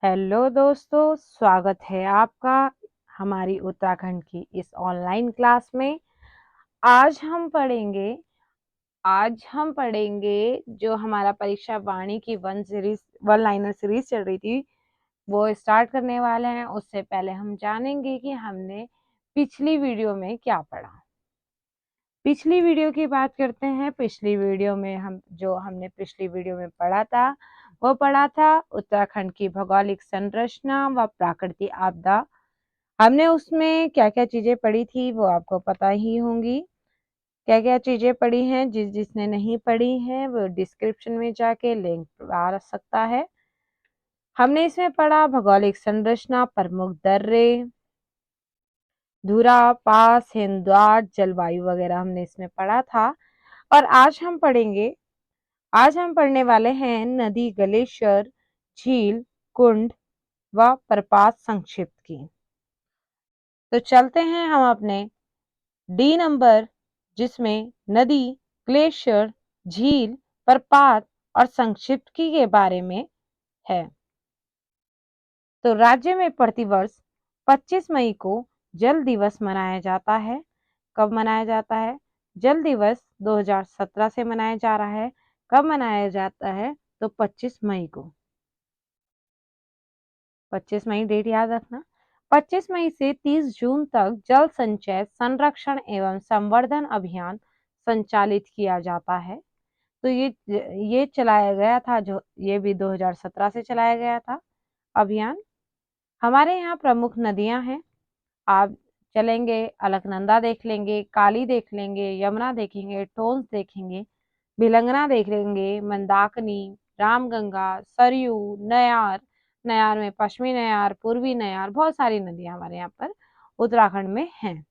Hello दोस्तों, स्वागत है आपका हमारी उत्तराखंड की इस ऑनलाइन क्लास में। आज हम पढ़ेंगे आज हम पढ़ेंगे जो हमारा परीक्षा वाणी की वन लाइनर सीरीज चल रही थी, वो स्टार्ट करने वाले हैं। उससे पहले हम जानेंगे कि हमने पिछली वीडियो में क्या पढ़ा। पिछली वीडियो की बात करते हैं। पिछली वीडियो में हमने पिछली वीडियो में पढ़ा था, वो पढ़ा था उत्तराखंड की भौगोलिक संरचना व प्राकृतिक आपदा। हमने उसमें क्या क्या चीजें पढ़ी थी वो आपको पता ही होंगी। क्या क्या चीजें पढ़ी हैं, जिसने नहीं पढ़ी है वो डिस्क्रिप्शन में जाके लिंक आ सकता है। हमने इसमें पढ़ा भौगोलिक संरचना, प्रमुख दर्रे, धुरा, पास, हिमद्वार, जलवायु वगैरह हमने इसमें पढ़ा था। और आज हम पढ़ने वाले हैं नदी, ग्लेशियर, झील, कुंड व प्रपात संक्षिप्त की। तो चलते हैं हम अपने डी नंबर, जिसमें नदी, ग्लेशियर, झील, प्रपात और संक्षिप्त की के बारे में है। तो राज्य में प्रतिवर्ष 25 मई को जल दिवस मनाया जाता है। कब मनाया जाता है? जल दिवस 2017 से मनाया जा रहा है। कब मनाया जाता है? तो 25 मई को। 25 मई डेट याद रखना। 25 मई से 30 जून तक जल संचय, संरक्षण एवं संवर्धन अभियान संचालित किया जाता है। तो ये चलाया गया था, जो ये भी 2017 से चलाया गया था अभियान। हमारे यहाँ प्रमुख नदियां हैं। आप चलेंगे, अलकनंदा देख लेंगे, काली देख लेंगे, यमुना देखेंगे, टोंस देखेंगे, भिलंगना देख लेंगे, मंदाकिनी, रामगंगा, सरयू, नयार। नयार में पश्चिमी नयार, पूर्वी नयार, बहुत सारी नदियां हमारे यहाँ पर उत्तराखंड में हैं।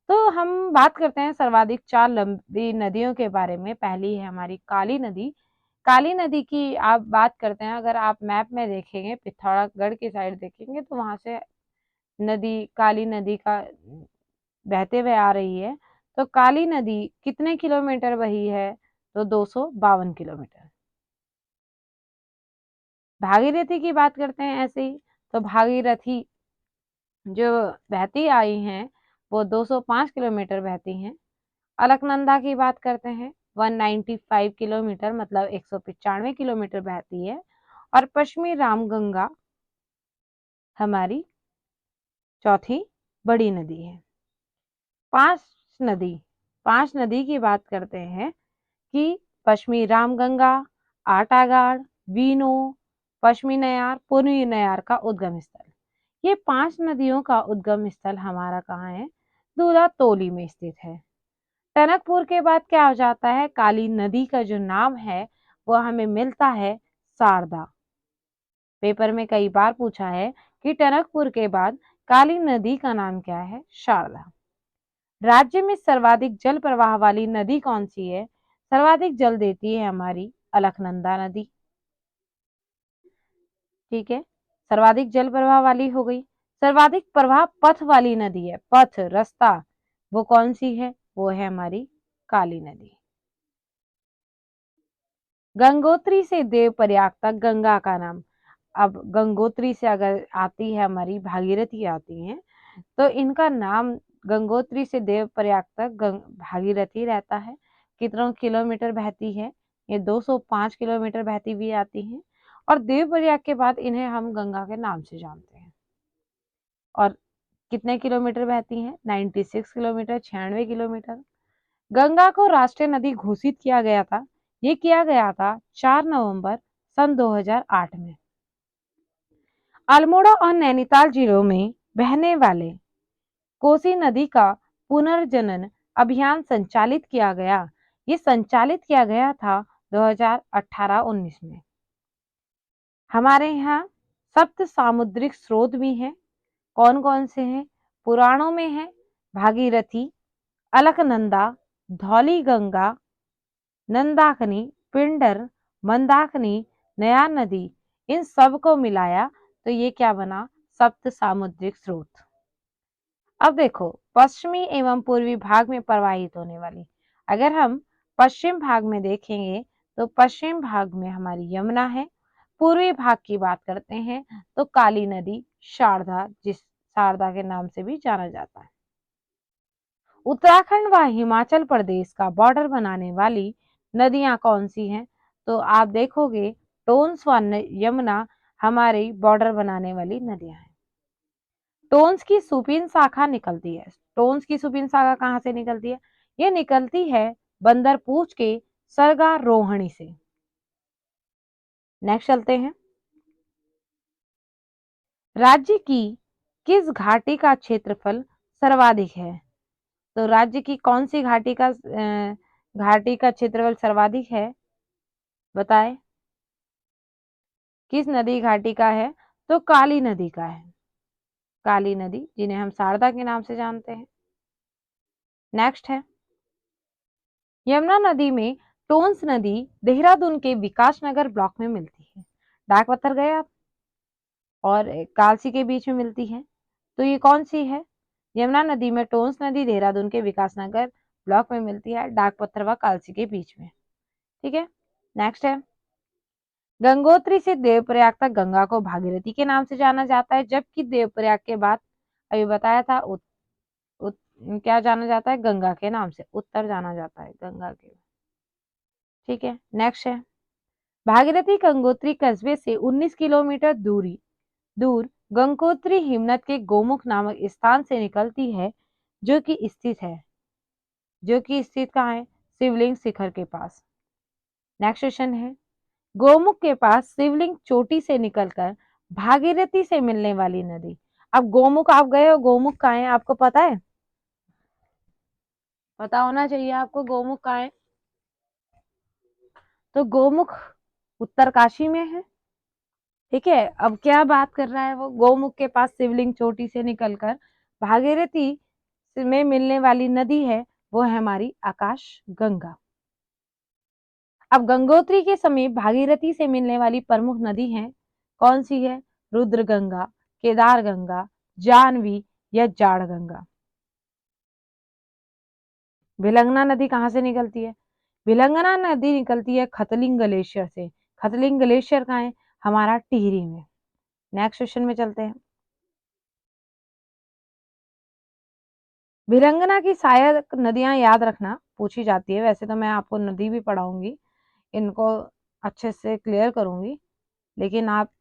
तो हम बात करते हैं सर्वाधिक 4 लंबी नदियों के बारे में। पहली है हमारी काली नदी। काली नदी की आप बात करते हैं, अगर आप मैप में देखेंगे, पिथौरागढ़ की साइड देखेंगे, तो वहां से नदी, काली नदी का बहते हुए आ रही है। तो काली नदी कितने किलोमीटर बही है? तो 252 किलोमीटर। भागीरथी की बात करते हैं ऐसे ही। तो भागीरथी जो बहती आई हैं वो 205 किलोमीटर बहती हैं। अलकनंदा की बात करते हैं, 195 किलोमीटर मतलब 195 किलोमीटर बहती है। और पश्चिमी रामगंगा हमारी चौथी बड़ी नदी है। पांच नदी पांच नदी की बात करते हैं कि पश्चिमी रामगंगा, आटागाड़, बीनो, पश्चिमी नयार, पूर्वी नयार का उद्गम स्थल। ये 5 नदियों का उद्गम स्थल हमारा कहाँ है? दूधा तोली में स्थित है। टनकपुर के बाद क्या हो जाता है? काली नदी का जो नाम है वो हमें मिलता है शारदा। पेपर में कई बार पूछा है कि टनकपुर के बाद काली नदी का नाम क्या है? शारदा। राज्य में सर्वाधिक जल प्रवाह वाली नदी कौन सी है? सर्वाधिक जल देती है हमारी अलकनंदा नदी। ठीक है, सर्वाधिक जल प्रवाह वाली हो गई। सर्वाधिक प्रवाह पथ वाली नदी है, पथ रास्ता, वो कौन सी है? वो है हमारी काली नदी। गंगोत्री से देवप्रयाग तक गंगा का नाम। अब गंगोत्री से अगर आती है हमारी भागीरथी आती है, तो इनका नाम गंगोत्री से देवप्रयाग तक भागीरथी रहता है। कितनों किलोमीटर बहती है? ये 205 किलोमीटर बहती हुई आती है। और देवप्रयाग के बाद इन्हें हम गंगा के नाम से जानते हैं। और कितने किलोमीटर बहती हैं? 96 किलोमीटर, 96 किलोमीटर। गंगा को राष्ट्रीय नदी घोषित किया गया था। ये किया गया था 4 नवंबर सन 2008 में। अल्मोड़ा और नैनीताल जिलों में बहने वाले कोसी नदी का पुनर्जनन अभियान संचालित किया गया। ये संचालित किया गया था 2018-19 में। हमारे यहाँ सप्त सामुद्रिक स्रोत भी हैं। कौन कौन से हैं? पुराणों में है भागीरथी, अलकनंदा, धौली गंगा, नंदाकिनी, पिंडर, मंदाकिनी, नया नदी। इन सब को मिलाया तो ये क्या बना? सप्त सामुद्रिक स्रोत। अब देखो, पश्चिमी एवं पूर्वी भाग में प्रवाहित होने वाली, अगर हम पश्चिम भाग में देखेंगे तो पश्चिम भाग में हमारी यमुना है, पूर्वी भाग की बात करते हैं तो काली नदी, शारदा, जिस शारदा के नाम से भी जाना जाता है। उत्तराखंड व हिमाचल प्रदेश का बॉर्डर बनाने वाली नदियां कौन सी हैं? तो आप देखोगे टोन्स व यमुना हमारी बॉर्डर बनाने वाली नदियां हैं। टोन्स की सुपीन शाखा निकलती है। टोन्स की सुपीन शाखा कहाँ से निकलती है? ये निकलती है बंदरपूछ के सरगा रोहिणी से। नेक्स्ट चलते हैं। राज्य की किस घाटी का क्षेत्रफल सर्वाधिक है? तो राज्य की कौन सी घाटी का क्षेत्रफल सर्वाधिक है? बताएं। किस नदी घाटी का है? तो काली नदी का है। काली नदी, जिन्हें हम शारदा के नाम से जानते हैं। नेक्स्ट है, यमुना नदी में टोन्स नदी देहरादून के विकासनगर ब्लॉक में मिलती है। डाक पत्थर गए आप? और कालसी के बीच में मिलती है। तो ये कौन सी है? यमुना नदी में टोन्स नदी देहरादून के विकासनगर ब्लॉक में मिलती है, डाक पत्थर व कालसी के बीच में। ठीक है। नेक्स्ट है, गंगोत्री से देवप्रयाग तक गंगा को भागीरथी के नाम से जाना जाता है, जबकि देवप्रयाग के बाद अभी बताया था उत, क्या जाना जाता है? गंगा के नाम से उत्तर जाना जाता है गंगा के। ठीक है। नेक्स्ट है, भागीरथी गंगोत्री कस्बे से 19 किलोमीटर दूर गंगोत्री हिमनद के गोमुख नामक स्थान से निकलती है, जो कि स्थित कहाँ है? शिवलिंग शिखर के पास। नेक्स्ट क्वेश्चन है, गोमुख के पास शिवलिंग चोटी से निकलकर भागीरथी से मिलने वाली नदी। अब गोमुख आप गए हो, गोमुख कहाँ है आपको पता है? पता होना चाहिए आपको गोमुख कहाँ है। तो गोमुख उत्तरकाशी में है। ठीक है। अब क्या बात कर रहा है वो? गोमुख के पास शिवलिंग चोटी से निकलकर भागीरथी में मिलने वाली नदी है, वो है हमारी आकाश गंगा। अब गंगोत्री के समीप भागीरथी से मिलने वाली प्रमुख नदी है, कौन सी है? रुद्र गंगा, केदार गंगा, जानवी या जाड़ गंगा। भिलंगना नदी कहाँ से निकलती है? भिलंगना नदी निकलती है खतलिंग ग्लेशियर से। खतलिंग ग्लेशियर कहाँ है? हमारा टिहरी में। नेक्स्ट क्वेश्चन में चलते हैं। भिलंगना की सहायक नदियां याद रखना पूछी जाती है, वैसे तो मैं आपको नदी भी पढ़ाऊंगी, इनको अच्छे से क्लियर करूंगी, लेकिन आप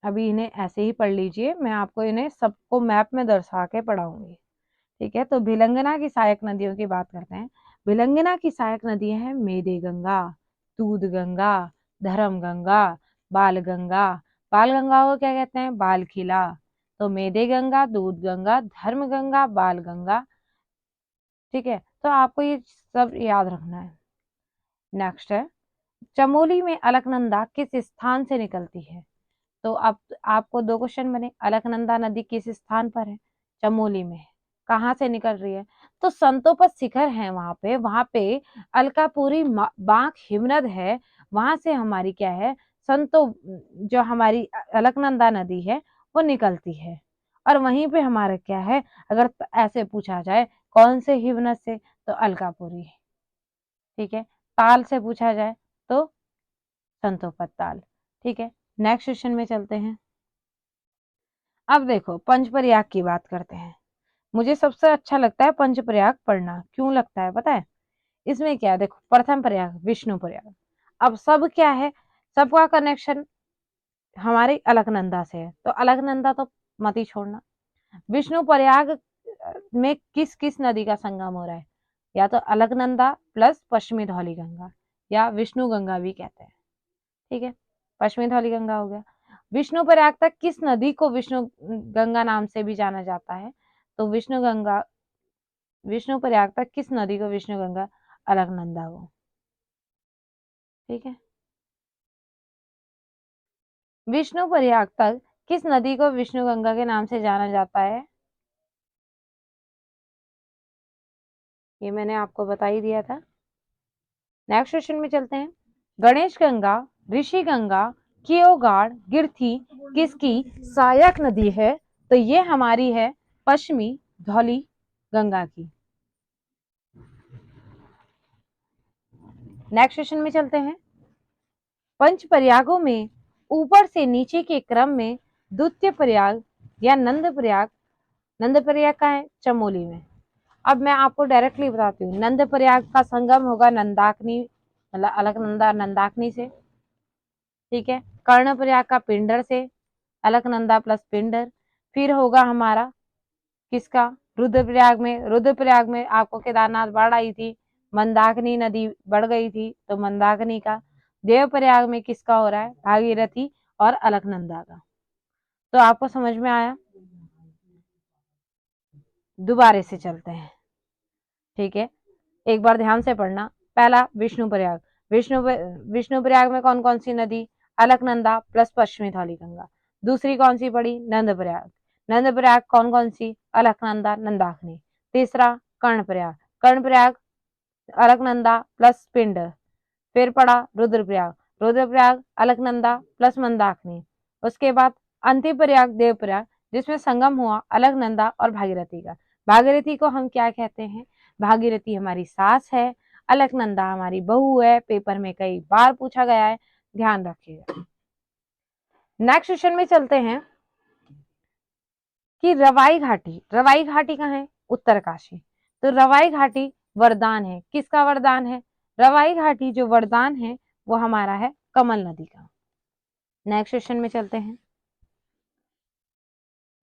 अभी इन्हें ऐसे ही पढ़ लीजिए, मैं आपको इन्हें सबको मैप में दर्शा के पढ़ाऊंगी। ठीक है। तो भिलंगना की सहायक नदियों की बात करते हैं। भिलंगना की सहायक नदियां हैं मेदे गंगा, दूध गंगा, धर्म गंगा, बाल गंगा। बाल गंगा को क्या कहते हैं? बाल खिला। तो मेदे गंगा, दूध गंगा, धर्म गंगा, बाल गंगा। ठीक है। तो आपको ये सब याद रखना है। नेक्स्ट है, चमोली में अलकनंदा किस स्थान से निकलती है? तो अब आपको दो क्वेश्चन बने। अलकनंदा नदी किस स्थान पर है? चमोली में है। कहाँ से निकल रही है? तो संतोपत शिखर है वहां पे अलकापुरी बांक हिमनद है, वहां से हमारी क्या है? संतो जो हमारी अलकनंदा नदी है वो निकलती है। और वहीं पे हमारा क्या है? अगर ऐसे पूछा जाए कौन से हिमनद से, तो अलकापुरी। ठीक है। ताल से पूछा जाए तो संतोपत ताल। ठीक है। नेक्स्ट क्वेश्चन में चलते हैं। अब देखो पंचप्रयाग की बात करते हैं। मुझे सबसे अच्छा लगता है पंचप्रयाग पढ़ना। क्यों लगता है पता है? इसमें क्या है? देखो, प्रथम प्रयाग विष्णु प्रयाग। अब सब क्या है? सबका कनेक्शन हमारे अलकनंदा से है, तो अलकनंदा तो मत ही छोड़ना। विष्णु प्रयाग में किस किस नदी का संगम हो रहा है? या तो अलकनंदा प्लस पश्चिमी धौली गंगा, या विष्णु गंगा भी कहते हैं। ठीक है। पश्चिमी धौली गंगा हो गया। विष्णु प्रयाग तक किस नदी को विष्णु गंगा नाम से भी जाना जाता है? तो विष्णु प्रयाग तक किस नदी को विष्णु गंगा? अलकनंदा को। ठीक है। विष्णु प्रयाग तक किस नदी को विष्णु गंगा के नाम से जाना जाता है? ये मैंने आपको बता ही दिया था। नेक्स्ट क्वेश्चन में चलते हैं। गणेश गंगा, ऋषि गंगा, केओगाड़, गिरथी किसकी सहायक नदी है? तो ये हमारी है पश्चिमी धौली गंगा की। नेक्स्ट क्वेश्चन में चलते हैं। पंच प्रयागों में ऊपर से नीचे के क्रम में द्वितीय प्रयाग या नंद प्रयाग का है चमोली में। अब मैं आपको डायरेक्टली बताती हूँ, नंद प्रयाग का संगम होगा नंदाकनी मतलब अलकनंदा नंदाकनी से, ठीक है। कर्ण प्रयाग का पिंडर से, अलकनंदा प्लस पिंडर। फिर होगा हमारा किसका, रुद्रप्रयाग में आपको केदारनाथ बाढ़ आई थी, मंदाकिनी नदी बढ़ गई थी तो मंदाकिनी का। देवप्रयाग में किसका हो रहा है, भागीरथी और अलकनंदा का। तो आपको समझ में आया। दोबारे से चलते हैं, ठीक है, एक बार ध्यान से पढ़ना। पहला विष्णु प्रयाग, विष्णु प्रयाग में कौन कौन सी नदी, अलकनंदा प्लस पश्चिमी धौली गंगा। दूसरी कौन सी पड़ी, नंद प्रयाग, नंद प्रयाग कौन कौन सी, अलकनंदा नंदाकिनी। तीसरा कर्ण प्रयाग अलकनंदा प्लस पिंड। फिर पड़ा रुद्रप्रयाग अलकनंदा प्लस मंदाकिनी। उसके बाद अंतिम प्रयाग देवप्रयाग, जिसमें संगम हुआ अलकनंदा और भागीरथी का। भागीरथी को हम क्या कहते हैं, भागीरथी हमारी सास है, अलकनंदा हमारी बहू है। पेपर में कई बार पूछा गया है, ध्यान रखिएगा। नेक्स्ट क्वेश्चन में चलते हैं कि रवाई घाटी कहाँ है, उत्तरकाशी। तो रवाई घाटी वरदान है, किसका वरदान है, रवाई घाटी जो वरदान है वो हमारा है कमल नदी का। नेक्स्ट क्वेश्चन में चलते हैं।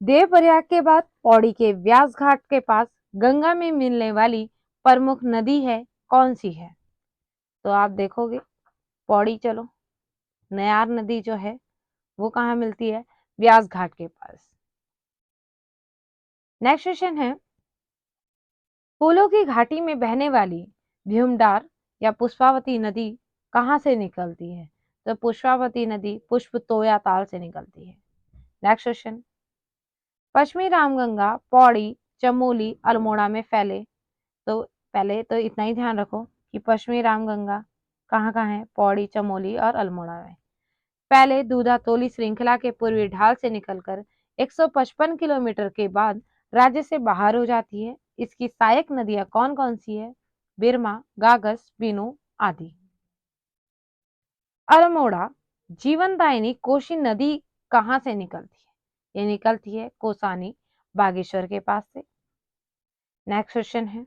देवप्रयाग के बाद पौड़ी के व्यास घाट के पास गंगा में मिलने वाली प्रमुख नदी है, कौन सी है। तो आप देखोगे पौड़ी चलो, नयार नदी जो है वो कहाँ मिलती है, व्यास घाट के पास। नेक्स्ट क्वेश्चन है, फूलों की घाटी में बहने वाली भीमडार या पुष्पावती नदी कहाँ से निकलती है। तो पुष्पावती नदी पुष्प तोया ताल से निकलती है। नेक्स्ट क्वेश्चन, पश्चिमी रामगंगा पौड़ी चमोली अल्मोड़ा में फैले। तो पहले तो इतना ही ध्यान रखो कि पश्चिमी रामगंगा कहाँ कहाँ है, पौड़ी चमोली और अल्मोड़ा में। पहले दूधातोली श्रृंखला के पूर्वी ढाल से निकलकर 155 किलोमीटर के बाद राज्य से बाहर हो जाती है। इसकी सहायक नदियां कौन कौन सी है, बिरमा गागस बीनू आदि। अल्मोड़ा जीवनदायिनी कोशी नदी कहाँ से निकलती है, ये निकलती है कोसानी बागेश्वर के पास से। नेक्स्ट क्वेश्चन है,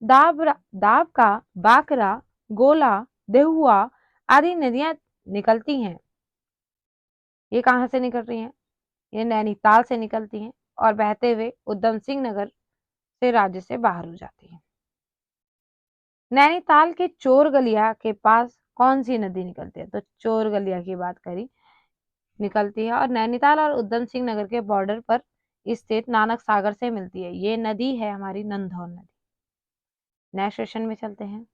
दाब का बाकरा गोला देहुआ आदि नदियां निकलती हैं, ये कहाँ से निकल रही हैं, ये नैनीताल से निकलती हैं और बहते हुए उधम सिंह नगर से राज्य से बाहर हो जाती है। नैनीताल के चोर गलिया के पास कौन सी नदी निकलती है, तो चोर गलिया की बात करी निकलती है और नैनीताल और उधम सिंह नगर के बॉर्डर पर स्थित नानक सागर से मिलती है। ये नदी है हमारी नंदौर नदी। नेक्स्ट क्वेश्चन में चलते हैं,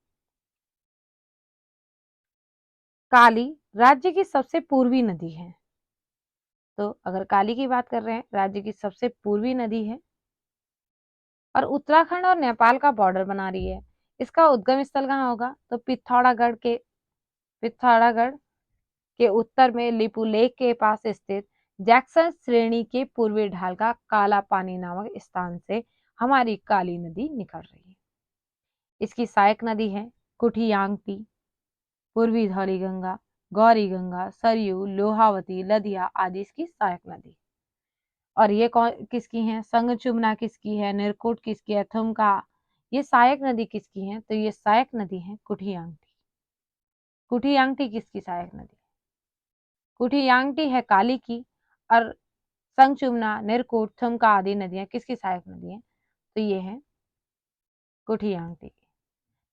काली राज्य की सबसे पूर्वी नदी है। तो अगर काली की बात कर रहे हैं, राज्य की सबसे पूर्वी नदी है और उत्तराखंड और नेपाल का बॉर्डर बना रही है। इसका उद्गम स्थल कहाँ होगा, तो पिथौरागढ़ के उत्तर में लिपू लेक के पास स्थित जैक्सन श्रेणी के पूर्वी ढाल का काला पानी नामक स्थान से हमारी काली नदी निकल रही है। इसकी सहायक नदी है कुठियांगटी, पूर्वी धौली गंगा, गौरी गंगा, सरयू, लोहावती, लदिया आदि इसकी सहायक नदी। और ये कौन किसकी है, संगचुमना किसकी है, निरकुट किसकी है, थुमका, ये सहायक नदी किसकी है, तो ये सहायक नदी है कुठियांगटी। कुठियांगटी किसकी सहायक नदी, कुठियांगटी है काली की और संगचुमना निरकुट थुमका आदि नदियां किसकी सहायक नदी है, तो ये है कुठियांगटी की।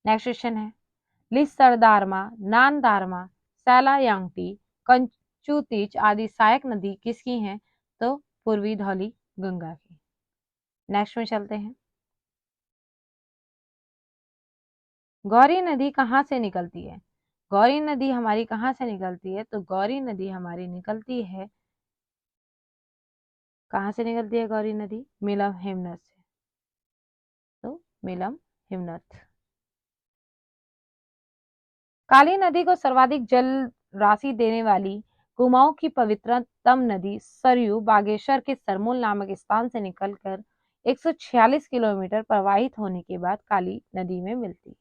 नेक्स्ट क्वेश्चन है, लिस्सरदारमा, नानदारमा, सैलायांगटी, कंचुतीच आदि सहायक नदी किसकी हैं, तो पूर्वी धौली गंगा की। नेक्स्ट में चलते हैं, गौरी नदी कहाँ से निकलती है, गौरी नदी हमारी कहाँ से निकलती है, तो गौरी नदी हमारी निकलती है, कहाँ से निकलती है गौरी नदी, मिलम हिमनद से। तो मिलम हिमनद। काली नदी को सर्वाधिक जल राशि देने वाली कुमाऊं की पवित्रतम नदी सरयू बागेश्वर के सरमूल नामक स्थान से निकलकर 146 किलोमीटर प्रवाहित होने के बाद काली नदी में मिलती है।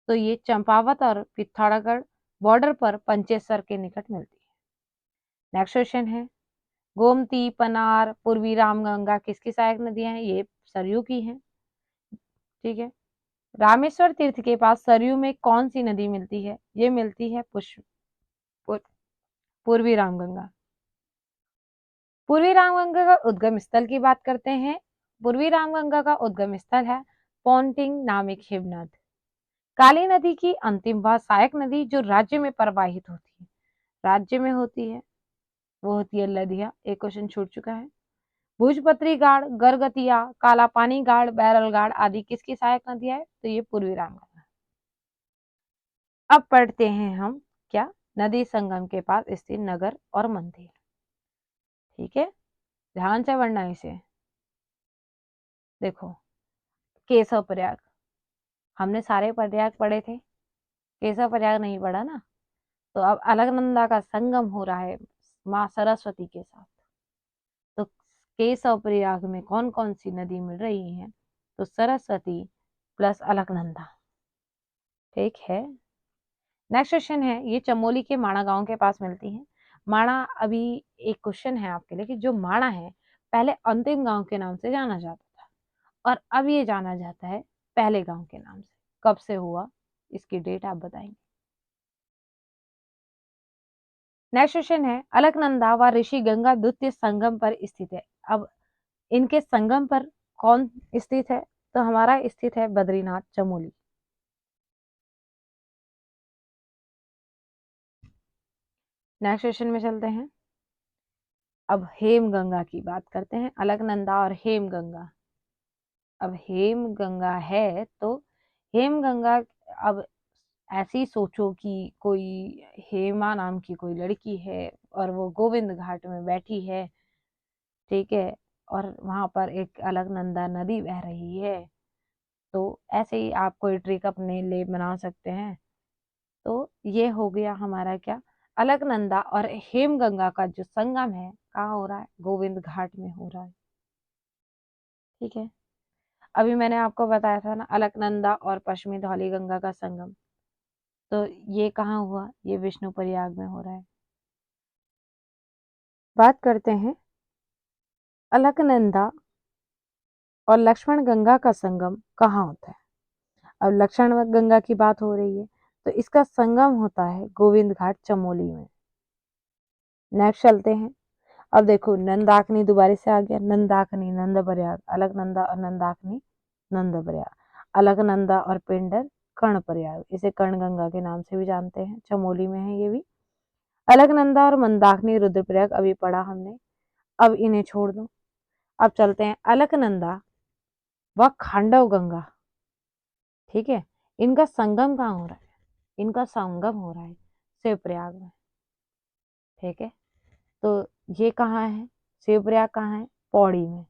तो ये चंपावत और पिथौरागढ़ बॉर्डर पर पंचेसर के निकट मिलती है। नेक्स्ट क्वेश्चन है, गोमती, पनार, पूर्वी रामगंगा किसकी सहायक नदियां हैं? ये सरयू की हैं। ठीक है। रामेश्वर तीर्थ के पास सरयू में कौन सी नदी मिलती है? ये मिलती है पूर्वी रामगंगा। पूर्वी रामगंगा का उद्गम स्थल की बात करते हैं। पूर्वी रामगंगा का उद्गम स्थल है पोंटिंग नामक हिमनद। काली नदी की अंतिम व सहायक नदी जो राज्य में प्रवाहित होती है, राज्य में होती है, वो होती है लदिया। एक क्वेश्चन छूट चुका है। भुजपत्री गाड़, गरगतिया, काला पानी गाड़, बैरल गाड़ आदि किसकी सहायक नदियां है? तो ये पूर्वी रामगंगा। अब पढ़ते हैं हम क्या, नदी संगम के पास स्थित नगर और मंदिर। ठीक है, ध्यान से पढ़ना इसे। देखो, केशव प्रयाग, हमने सारे प्रयाग पढ़े थे, केशव प्रयाग नहीं पढ़ा ना। तो अब अलकनंदा का संगम हो रहा है माँ सरस्वती के साथ। तो केशव प्रयाग में कौन कौन सी नदी मिल रही है? तो सरस्वती प्लस अलकनंदा। ठीक है। नेक्स्ट क्वेश्चन है, ये चमोली के माणा गांव के पास मिलती है। माणा, अभी एक क्वेश्चन है आपके लिए कि जो माणा है पहले अंतिम गांव के नाम से जाना जाता था और अब ये जाना जाता है पहले गांव के नाम से। कब से हुआ, इसकी डेट आप बताएंगे। नेक्स्ट क्वेश्चन है, अलकनंदा व ऋषि गंगा द्वितीय संगम पर स्थित है। अब इनके संगम पर कौन स्थित है? तो हमारा स्थित है बद्रीनाथ चमोली। नेक्स्ट क्वेश्चन में चलते हैं। अब हेम गंगा की बात करते हैं, अलकनंदा और हेम गंगा। अब हेम गंगा है तो हेम गंगा, अब ऐसी सोचो कि कोई हेमा नाम की कोई लड़की है और वो गोविंद घाट में बैठी है। ठीक है, और वहां पर एक अलकनंदा नदी बह रही है। तो ऐसे ही आप कोई ट्रिक अपने लिए बना सकते हैं। तो ये हो गया हमारा क्या, अलकनंदा और हेमगंगा का जो संगम है कहाँ हो रहा है? गोविंद घाट में हो रहा है। ठीक है। अभी मैंने आपको बताया था ना अलकनंदा और पश्चिमी धौली गंगा का संगम, तो ये कहाँ हुआ? ये विष्णु प्रयाग में हो रहा है। बात करते हैं अलकनंदा और लक्ष्मण गंगा का संगम कहाँ होता है। अब लक्ष्मण गंगा की बात हो रही है तो इसका संगम होता है गोविंद घाट चमोली में। नेक्स्ट चलते हैं। अब देखो, नंदाकिनी दोबारा से आ गया, नंदाकिनी नंद प्रयाग, अलकनंदा और नंदाकिनी नंद प्रयाग, अलकनंदा और पिंडर कर्ण प्रयाग, इसे कर्ण गंगा के नाम से भी जानते हैं, चमोली में है ये भी। अलकनंदा और मंदाकिनी रुद्रप्रयाग अभी पढ़ा हमने, अब इन्हें छोड़ दो। अब चलते हैं अलकनंदा व खांडव गंगा। ठीक है, इनका संगम कहाँ हो रहा है? इनका संगम हो रहा है शिवप्रयाग में। ठीक है, तो ये कहाँ है? शिवप्रयाग कहाँ है? पौड़ी में।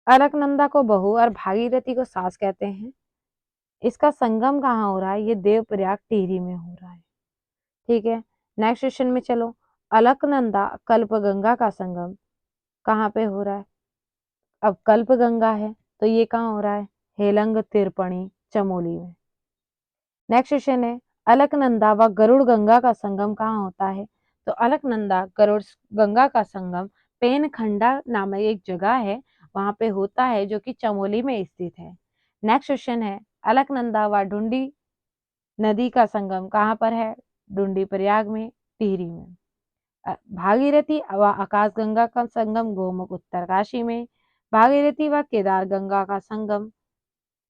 अलकनंदा को बहू और भागीरथी को सास कहते हैं। इसका संगम कहाँ हो रहा है? ये देवप्रयाग टिहरी में हो रहा है। ठीक है, नेक्स्ट क्वेश्चन में चलो। अलकनंदा कल्पगंगा का संगम कहाँ पे हो रहा है? अब कल्पगंगा है तो ये कहाँ हो रहा है? हेलंग तिरपणी चमोली में। नेक्स्ट क्वेश्चन है, अलकनंदा व गरुड़ गंगा का संगम कहाँ होता है? तो अलकनंदा गरुड़ गंगा का संगम पेनखंडा नामक एक जगह है, वहां पे होता है, जो कि चमोली में स्थित है। नेक्स्ट क्वेश्चन है, अलकनंदा व डुंडी नदी का संगम कहाँ पर है? डुंडी प्रयाग में, टिहरी में। भागीरथी व आकाशगंगा का संगम गोमुख उत्तरकाशी में। भागीरथी व केदार गंगा का संगम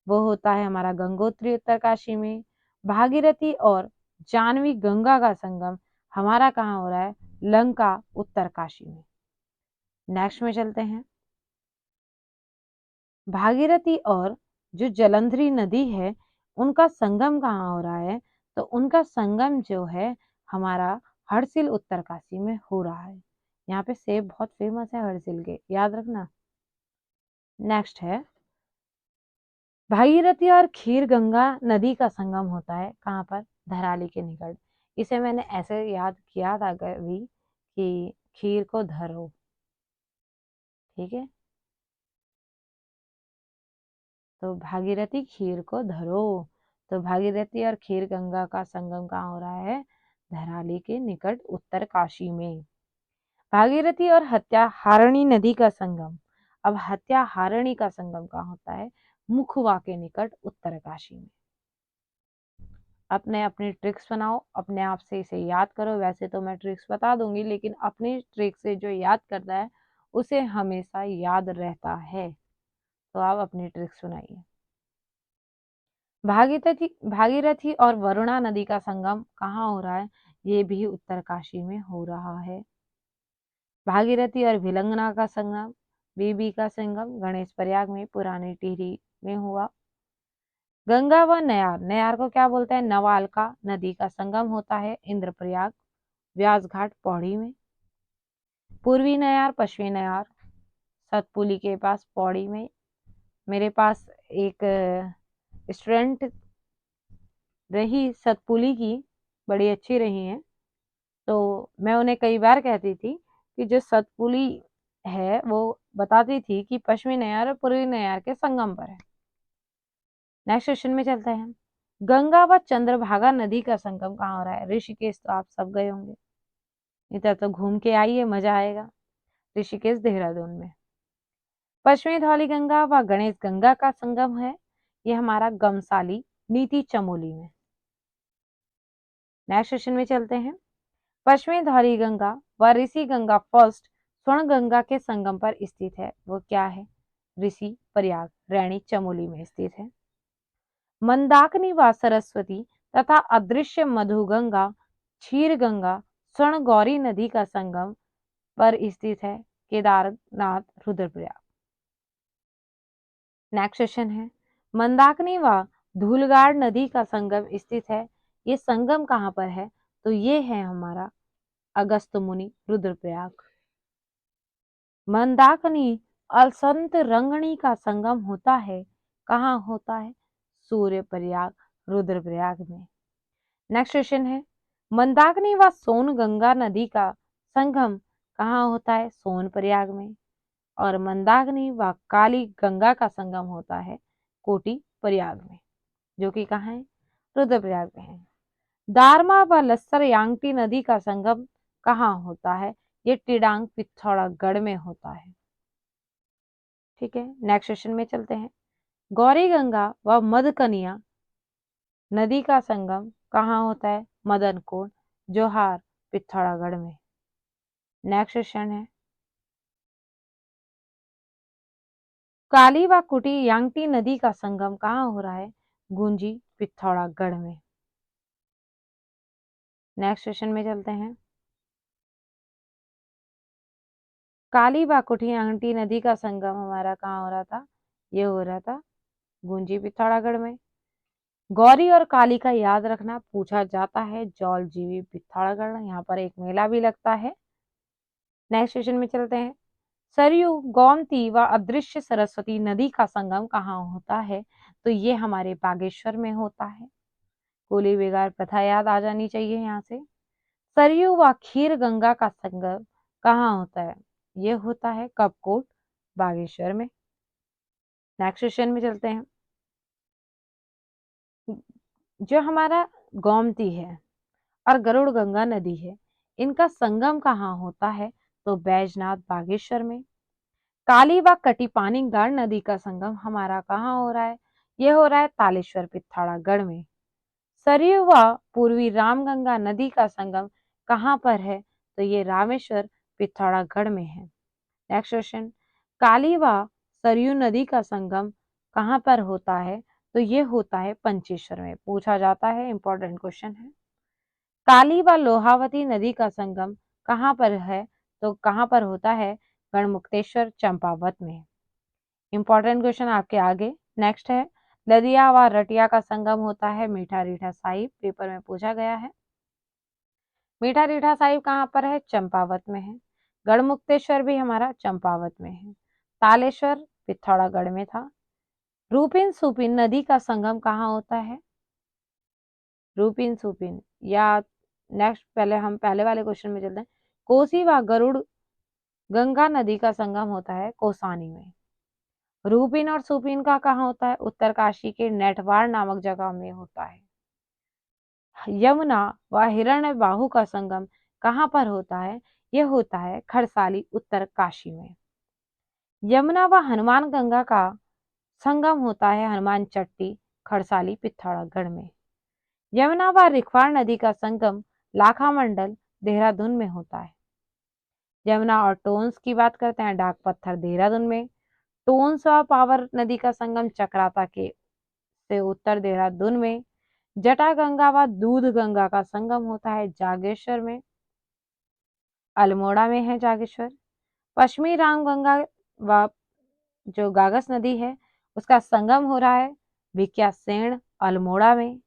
वो होता है हमारा गंगोत्री उत्तरकाशी में। भागीरथी और जानवी गंगा का संगम हमारा कहाँ हो रहा है? लंका उत्तरकाशी में। नेक्स्ट में चलते हैं। भागीरथी और जो जलंधरी नदी है उनका संगम कहाँ हो रहा है? तो उनका संगम जो है हमारा हरसिल उत्तरकाशी में हो रहा है। यहाँ पे सेब बहुत फेमस है हरसिल के, याद रखना। नेक्स्ट है, भागीरथी और खीर गंगा नदी का संगम होता है कहाँ पर? धराली के निकट। इसे मैंने ऐसे याद किया था कभी कि खीर को धरो। ठीक है, तो भागीरथी खीर को धरो। तो भागीरथी और खीर गंगा का संगम कहाँ हो रहा है? धराली के निकट उत्तरकाशी में। भागीरथी और हत्याहारणी नदी का संगम। अब हत्याहारणी का संगम कहाँ होता है? मुखवा के निकट उत्तरकाशी में। अपने अपनी ट्रिक्स बनाओ, अपने आप से इसे याद करो। वैसे तो मैं ट्रिक्स बता दूंगी, लेकिन अपनी ट्रिक से जो याद करता है उसे हमेशा याद रहता है। तो आप अपनी ट्रिक्स बनाइए। भागीरथी और वरुणा नदी का संगम कहाँ हो रहा है? ये भी उत्तरकाशी में हो रहा है। भागीरथी और भिलंगना का संगम, बीबी का संगम गणेश प्रयाग में पुरानी टिहरी में हुआ। गंगा व नयार, नयार को क्या बोलते हैं? नवालका नदी का संगम होता है इंद्रप्रयाग व्यास घाट पौड़ी में। पूर्वी नयार, पश्चिमी नयार सतपुली के पास पौड़ी में। मेरे पास एक स्टूडेंट रही सतपुली की, बड़ी अच्छी रही हैं, तो मैं उन्हें कई बार कहती थी कि जो सतपुली है वो बताती थी कि पश्चिमी नयार और पूर्वी नयार के संगम पर है। नेक्स्ट क्वेश्चन में चलते हैं। गंगा व चंद्रभागा नदी का संगम कहाँ हो रहा है? ऋषिकेश। तो आप सब गए होंगे, इधर तो घूम के आइए, मजा आएगा। ऋषिकेश देहरादून में। पश्चिमी धौली गंगा व गणेश गंगा का संगम है, ये हमारा गमसाली नीति चमोली में। नेक्स्ट क्वेश्चन में चलते हैं। पश्चिमी धौली गंगा व ऋषि गंगा फर्स्ट स्वर्ण गंगा के संगम पर स्थित है, वो क्या है? ऋषि प्रयाग रैणी चमोली में स्थित है। मंदाकिनी व सरस्वती तथा अदृश्य मधुगंगा क्षीर गंगा स्वर्ण गौरी नदी का संगम पर स्थित है, केदारनाथ रुद्रप्रयाग। नेक्स्ट क्वेश्चन है। मंदाकिनी व धूलगाड़ नदी का संगम स्थित है, ये संगम कहाँ पर है? तो ये है हमारा अगस्त मुनि रुद्रप्रयाग। मंदाकिनी अलसंत रंगणी का संगम होता है, कहाँ होता है? सूर्य प्रयाग रुद्रप्रयाग में। नेक्स्ट क्वेश्चन है। मंदाकिनी व सोन गंगा नदी का संगम कहाँ होता है? सोन प्रयाग में। और मंदाकिनी व काली गंगा का संगम होता है कोटी प्रयाग में, जो कि कहाँ है? रुद्रप्रयाग में है। दारमा व लस्सर यांगटी नदी का संगम कहाँ होता है? ये टिडांग पिथौरागढ़ में होता है। ठीक है, नेक्स्ट क्वेश्चन में चलते हैं। गौरी गंगा व मदकनिया नदी का संगम कहाँ होता है? मदनकोट जोहार पिथौरागढ़ में। नेक्स्ट क्वेश्चन है। काली व कुटी यांगटी नदी का संगम कहाँ हो रहा है? गुंजी पिथौरागढ़ में। नेक्स्ट क्वेश्चन में चलते हैं। काली व कुटी यांगटी नदी का संगम हमारा कहाँ हो रहा था? ये हो रहा था गुंजी पिथौरागढ़ में। गौरी और काली का याद रखना पूछा जाता है जौल जीवी पिथौरागढ़, यहाँ पर एक मेला भी लगता है। नेक्स्ट क्वेश्चन में चलते हैं। सरयू गोमती व अदृश्य सरस्वती नदी का संगम कहाँ होता है? तो ये हमारे बागेश्वर में होता है। कोली बेगार प्रथा याद आ जानी चाहिए यहाँ से। सरयू व खीर गंगा का संगम कहाँ होता है? ये होता है कपकोट बागेश्वर में। नेक्स्ट क्वेश्चन में चलते हैं। जो हमारा गोमती है और गरुड़ गंगा नदी है, इनका संगम कहाँ होता है? तो बैजनाथ बागेश्वर में। काली व कटिपानी गढ़ नदी का संगम हमारा कहाँ हो रहा है? ये हो रहा है तालेश्वर पिथौरागढ़ में। सरयू व पूर्वी रामगंगा नदी का संगम कहाँ पर है? तो ये रामेश्वर पिथौरागढ़ में है। Next question. काली व सरयू नदी का संगम कहाँ पर होता है? तो ये होता है पंचेश्वर में, पूछा जाता है, इंपॉर्टेंट क्वेश्चन है। काली व लोहावती नदी का संगम कहाँ पर है? तो कहाँ पर होता है? गढ़मुक्तेश्वर चंपावत में। इंपॉर्टेंट क्वेश्चन आपके आगे नेक्स्ट है। लदिया व रटिया का संगम होता है मीठा रीठा साहिब, पेपर में पूछा गया है। मीठा रीठा साहिब कहाँ पर है? चंपावत में है। गढ़मुक्तेश्वर भी हमारा चंपावत में है। तालेश्वर पिथौरागढ़ में था। रूपिन सुपिन नदी का संगम कहाँ होता है? रूपिन सुपिन या नेक्स्ट, पहले हम पहले वाले क्वेश्चन में चलते हैं। कोसी व गरुड़ गंगा नदी का संगम होता है कोसानी में। रूपिन और सुपिन का कहाँ होता है? उत्तरकाशी के नेटवार नामक जगह में होता है। यमुना व हिरण्यबाहु का संगम कहाँ पर होता है? ये होता है खरसाली, उत्तर काशी में। यमुना व हनुमान गंगा का संगम होता है हनुमान चट्टी, खरसाली, पिथौरागढ़ में। यमुना व रिखवाड़ नदी का संगम लाखा मंडल, देहरादून में होता है। यमुना और टोंस की बात करते हैं, डाक पत्थर, देहरादून में। टोंस व पावर नदी का संगम चक्राता के से उत्तर, देहरादून में। जटा गंगा व दूध गंगा का संगम होता है जागेश्वर में, अल्मोड़ा में है जागेश्वर। पश्चिमी राम गंगा व जो गागस नदी है उसका संगम हो रहा है भिकियासेन, अल्मोड़ा में।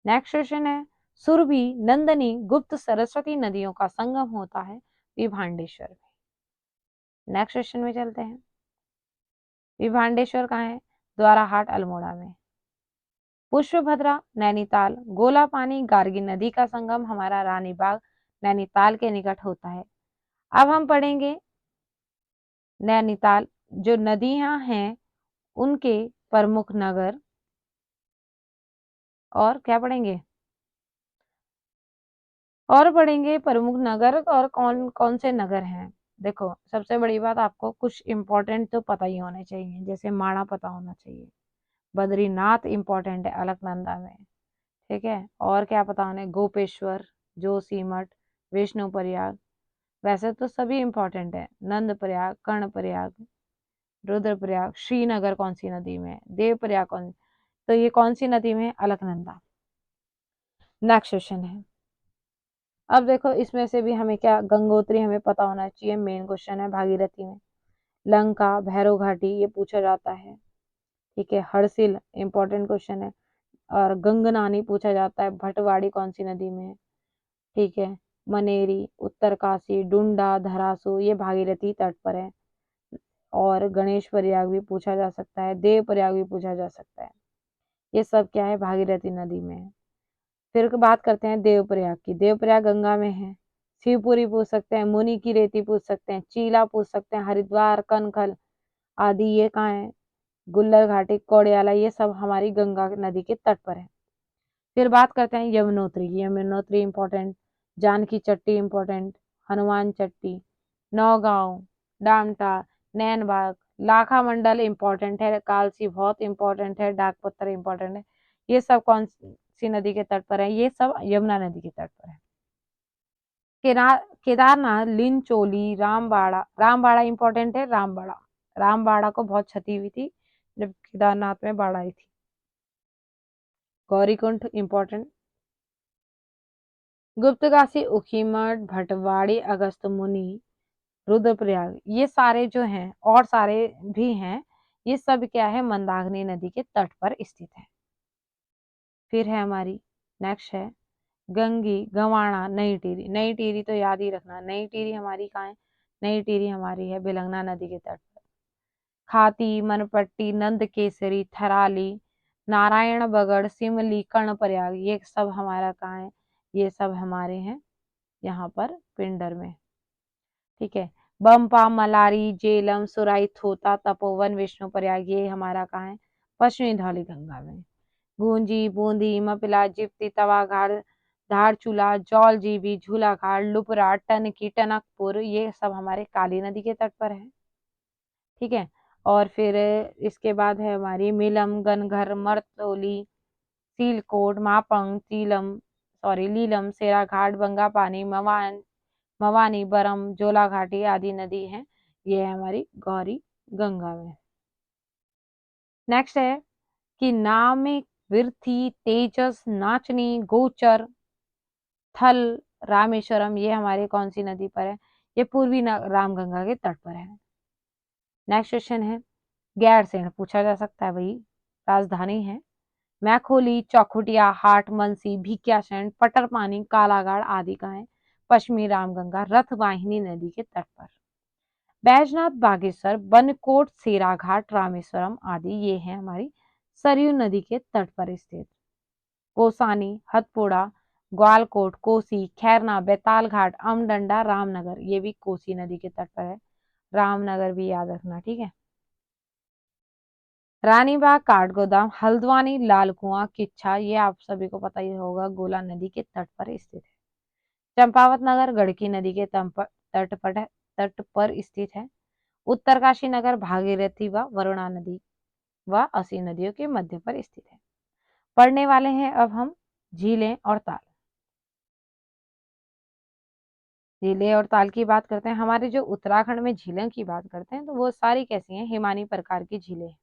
नेक्स्ट क्वेश्चन है, सुरभि, नंदनी, गुप्त, सरस्वती नदियों का संगम होता है विभांडेश्वर में। नेक्स्ट क्वेश्चन में चलते हैं। विभांडेश्वर कहाँ है? द्वाराहाट, अल्मोड़ा में। पुष्पभद्रा, नैनीताल, गोला पानी, गार्गी नदी का संगम हमारा रानीबाग, नैनीताल के निकट होता है। अब हम पढ़ेंगे नैनीताल जो नदियां हैं उनके प्रमुख नगर, और क्या पढ़ेंगे? और पढ़ेंगे प्रमुख नगर और कौन कौन से नगर हैं। देखो, सबसे बड़ी बात, आपको कुछ इंपॉर्टेंट तो पता ही होने चाहिए, जैसे माणा पता होना चाहिए, बद्रीनाथ इंपॉर्टेंट है अलकनंदा में, ठीक है। और क्या पता होने, गोपेश्वर, जोशीमठ, विष्णु प्रयाग, वैसे तो सभी इंपॉर्टेंट है, नंद प्रयाग, कर्ण प्रयाग, रुद्रप्रयाग, श्रीनगर कौन सी नदी में है, देव प्रयाग कौन, तो ये कौन सी नदी में है? अलकनंदा। नेक्स्ट क्वेश्चन है, अब देखो इसमें से भी हमें क्या, गंगोत्री हमें पता होना चाहिए, मेन क्वेश्चन है भागीरथी में। लंका, भैरव घाटी ये पूछा जाता है, ठीक है। हरसिल इंपॉर्टेंट क्वेश्चन है। और गंगनानी पूछा जाता है, भटवाड़ी कौन सी नदी में है, ठीक है। मनेरी, उत्तरकाशी, डुंडा, धरासू ये भागीरथी तट पर है। और गणेश प्रयाग भी पूछा जा सकता है, देव प्रयाग भी पूछा जा सकता है, ये सब क्या है? भागीरथी नदी में है। फिर बात करते हैं देवप्रयाग की, देवप्रयाग गंगा में है। शिवपुरी पूछ सकते हैं, मुनि की रेती पूछ सकते हैं, चीला पूछ सकते हैं, हरिद्वार, कनखल आदि ये कहाँ है? गुल्लर घाटी, कोड़ियाला, ये सब हमारी गंगा नदी के तट पर है। फिर बात करते हैं यमुनोत्री की, यमुनोत्री इंपॉर्टेंट, जानकी चट्टी इंपॉर्टेंट, हनुमान चट्टी, नौगांव, डामटा, नैनबाग, लाखा मंडल इंपॉर्टेंट है, कालसी बहुत इंपॉर्टेंट है, डाक पत्थर इंपॉर्टेंट है। ये सब कौन सी नदी के तट पर है? ये सब यमुना नदी के तट पर है। केदारनाथ, लिंचोली, रामबाड़ा, रामबाड़ा इंपॉर्टेंट है, रामबाड़ा, रामबाड़ा को बहुत क्षति हुई थी जब केदारनाथ में बाढ़ आई थी। गौरीकुंड इंपॉर्टेंट, गुप्तकाशी, ऊखीमठ, भटवाड़ी, अगस्त मुनि, रुद्रप्रयाग, ये सारे जो हैं और सारे भी हैं, ये सब क्या है? मंदाकिनी नदी के तट पर स्थित है। फिर है हमारी नेक्स्ट है गंगी, गंवाणा, नई टिहरी। नई टिहरी तो याद ही रखना, नई टिहरी हमारी कहाँ है? नई टिहरी हमारी है बेलंगना नदी के तट पर। खाती, मनपट्टी, नंद केसरी, थराली, नारायण बगड़, सिमली, कर्णप्रयाग, ये सब हमारा कहाँ है? ये सब हमारे हैं यहाँ पर पिंडर में, ठीक है। बम्पा, मलारी, जेलम, सुराई, थोता, तपोवन, विष्णु प्रयाग, ये हमारा कहाँ है? पश्चिमी धौली गंगा में। गूंजी, बूंदी, मपिला, जिप्ती, तवाघाट, धारचूला, जौलजीबी, झूलाघाट, लुपरा, टनकी, टनकपुर, ये सब हमारे काली नदी के तट पर है, ठीक है। और फिर इसके बाद है हमारी मिलम, गनघर, मरतोली, सीलकोट, मापंग, लीलम, सेराघाट, बंगापानी, मवानी, बरम, जोलाघाटी आदि नदी है, ये है हमारी गौरी गंगा में। नेक्स्ट है कि नामिक, विरथी, तेजस, नाचनी, गोचर, थल, रामेश्वरम, ये हमारे कौन सी नदी पर है? ये पूर्वी रामगंगा के तट पर है। नेक्स्ट क्वेश्चन है, गैरसेन पूछा जा सकता है, वही राजधानी है। मैखोली, चौखुटिया, हाट, मनसी, भिकियासैंण, पटरपानी, कालागढ़ आदि का है पश्चिमी रामगंगा रथवाहिनी नदी के तट पर। बैजनाथ, बागेश्वर, बनकोट, सेराघाट, रामेश्वरम आदि ये है हमारी सरयू नदी के तट पर स्थित। कोसानी, हथपुड़ा, ग्वालकोट, कोसी, खैरना, बेताल घाट, अमडंडा, रामनगर, ये भी कोसी नदी के तट पर है, रामनगर भी याद रखना, ठीक है। रानीबाग, काठगोदाम, हल्द्वानी, लाल कुआं, किच्छा, ये आप सभी को पता ही होगा, गोला नदी के तट पर स्थित है। चंपावत नगर गंडकी नदी के तट पर स्थित है। उत्तरकाशी नगर भागीरथी व वरुणा नदी व असी नदियों के मध्य पर स्थित है। पढ़ने वाले हैं अब हम झीलें और ताल। झीलें और ताल की बात करते हैं। हमारे जो उत्तराखंड में झीलों की बात करते हैं तो वो सारी कैसी हैं, हिमानी प्रकार की झीलें हैं।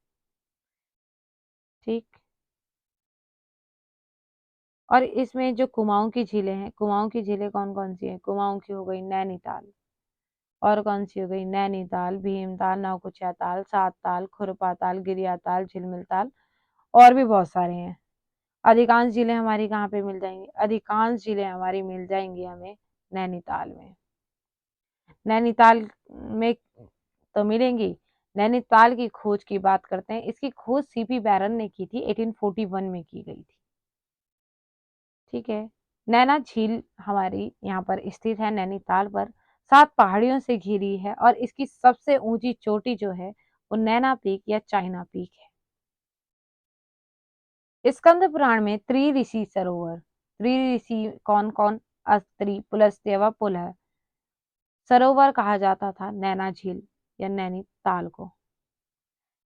ठीक। और इसमें जो कुमाऊं की झीलें हैं, कुमाऊं की झीलें कौन कौन सी हैं? कुमाऊं की हो गई नैनीताल, और कौन सी हो गई? नैनीताल, भीमताल, नौकुचिया ताल, सात ताल, खुरपा ताल, गिरिया ताल, झिलमिल ताल, और भी बहुत सारे हैं। अधिकांश झीलें हमारी कहाँ पे मिल जाएंगी? अधिकांश झीलें हमारी मिल जाएंगी हमें नैनीताल में। नैनीताल में तो मिलेंगी। नैनीताल की खोज की बात करते हैं। इसकी खोज सीपी बैरन ने की थी, 1841 में की गई थी। ठीक है। नैना झील हमारी यहाँ पर स्थित है नैनीताल पर, 7 पहाड़ियों से घिरी है, और इसकी सबसे ऊंची चोटी जो है वो नैना पीक या चाइना पीक है। स्कंद पुराण में त्रिऋषि सरोवर, त्रिऋषि कौन कौन? अत्रि, पुलस्त्य व पुलह सरोवर कहा जाता था नैना झील या नैनीताल को।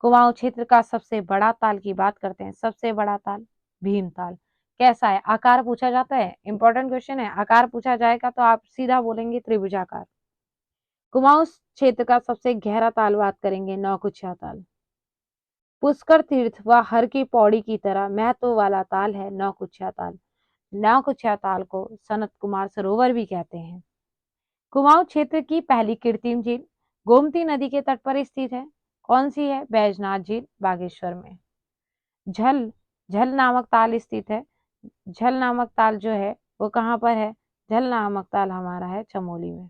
कुमाऊं क्षेत्र का सबसे बड़ा ताल की बात करते हैं। सबसे बड़ा ताल भीमताल। कैसा है? आकार पूछा जाता है, इंपॉर्टेंट क्वेश्चन है। आकार पूछा जाएगा तो आप सीधा बोलेंगे त्रिभुजाकार। कुमाऊं क्षेत्र का सबसे गहरा ताल बात करेंगे, नौकुचिया ताल। पुष्कर तीर्थ व हर की पौड़ी की तरह महत्व वाला ताल है नौकुचिया ताल। नौकुचिया ताल को सनत कुमार सरोवर भी कहते हैं। कुमाऊं क्षेत्र की पहली कृत्रिम झील गोमती नदी के तट पर स्थित है। कौन सी है? बैजनाथ झील, बागेश्वर में। झल, झल नामक ताल स्थित है। झल नामक ताल जो है वो कहाँ पर है? झल नामक ताल हमारा है चमोली में।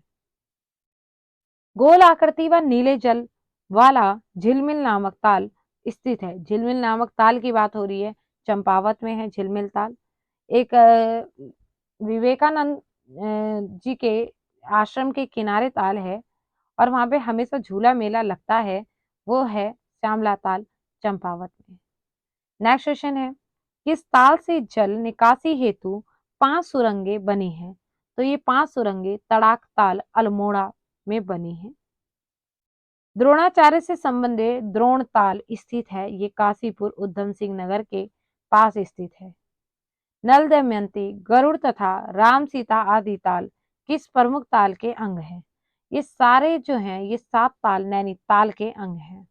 गोल आकृति व नीले जल वाला झिलमिल नामक ताल स्थित है। झिलमिल नामक ताल की बात हो रही है, चंपावत में है झिलमिल ताल। एक विवेकानंद जी के आश्रम के किनारे ताल है, और वहां पे हमेशा झूला मेला लगता है, वो है श्यामला ताल, चंपावत में। नेक्स्ट क्वेश्चन है, किस ताल से जल निकासी हेतु 5 सुरंगें बनी हैं? तो ये 5 सुरंगें तड़ाक ताल अल्मोड़ा में बनी हैं। द्रोणाचार्य से संबंधित द्रोण ताल स्थित है, ये काशीपुर उधम सिंह नगर के पास स्थित है। नल दमयंती, गरुड़ तथा राम सीता आदि ताल किस प्रमुख ताल के अंग हैं? ये सारे जो हैं ये 7 ताल नैनीताल के अंग हैं।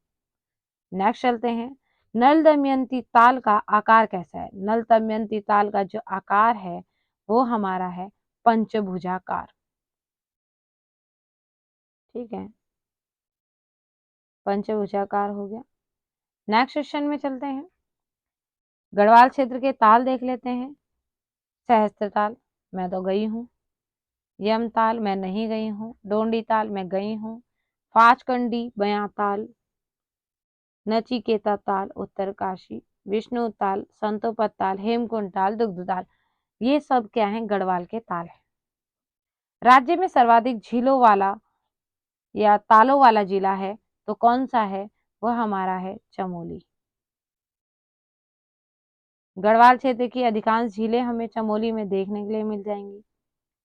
नेक्स्ट चलते हैं, नल दमयंती ताल का आकार कैसा है? नल दमयंती ताल का जो आकार है वो हमारा है पंचभुजाकार। ठीक है, पंचभुजाकार हो गया। नेक्स्ट क्वेश्चन में चलते हैं, गढ़वाल क्षेत्र के ताल देख लेते हैं। सहस्त्र ताल मैं तो गई हूँ, यम ताल मैं नहीं गई हूँ, डोंडी ताल मैं गई हूँ, पांचकंडी, बयां ताल, नचिकेता ताल उत्तरकाशी, विष्णु ताल, संतोपत ताल, हेमकुंड ताल, दुग्ध ताल, ये सब क्या है? गढ़वाल के ताल है। राज्य में सर्वाधिक झीलों वाला या तालों वाला जिला है तो कौन सा है? वह हमारा है चमोली। गढ़वाल क्षेत्र की अधिकांश झीलें हमें चमोली में देखने के लिए मिल जाएंगी।